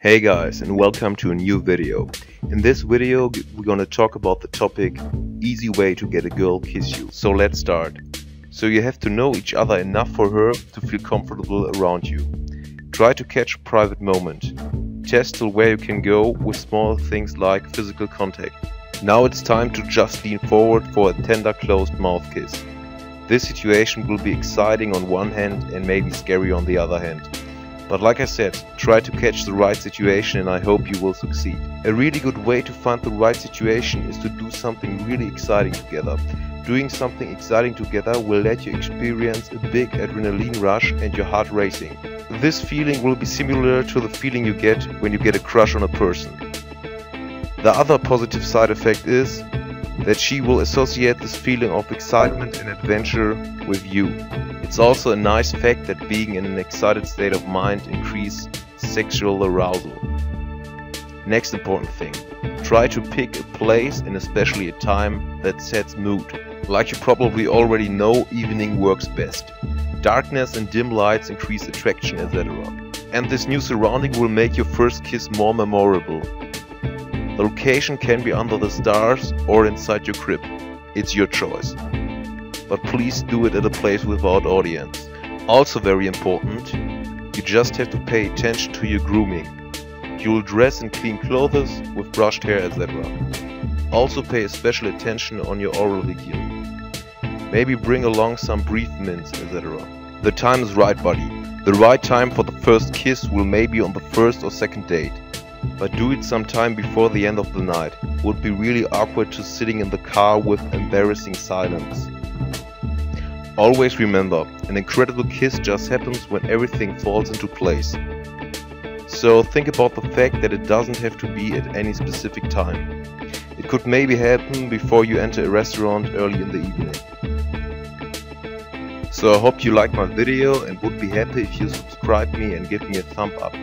Hey guys, and welcome to a new video. In this video we're gonna talk about the topic easy way to get a girl kiss you. So let's start. So you have to know each other enough for her to feel comfortable around you. Try to catch a private moment. Test till where you can go with small things like physical contact. Now it's time to just lean forward for a tender closed mouth kiss. This situation will be exciting on one hand and maybe scary on the other hand. But like I said, try to catch the right situation and I hope you will succeed. A really good way to find the right situation is to do something really exciting together. Doing something exciting together will let you experience a big adrenaline rush and your heart racing. This feeling will be similar to the feeling you get when you get a crush on a person. The other positive side effect is that she will associate this feeling of excitement and adventure with you. It's also a nice fact that being in an excited state of mind increases sexual arousal. Next important thing, try to pick a place and especially a time that sets mood. Like you probably already know, evening works best. Darkness and dim lights increase attraction, etc. And this new surrounding will make your first kiss more memorable. The location can be under the stars or inside your crib. It's your choice. But please do it at a place without audience. Also very important, you just have to pay attention to your grooming. You'll dress in clean clothes with brushed hair, etc. Also pay special attention on your oral hygiene. Maybe bring along some brief mints, etc. The time is right, buddy. The right time for the first kiss will maybe on the first or second date. But do it sometime before the end of the night. Would be really awkward to sitting in the car with embarrassing silence. Always remember, an incredible kiss just happens when everything falls into place. So think about the fact that it doesn't have to be at any specific time. It could maybe happen before you enter a restaurant early in the evening. So I hope you liked my video and would be happy if you subscribe me and give me a thumb up.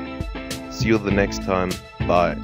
See you the next time. Bye.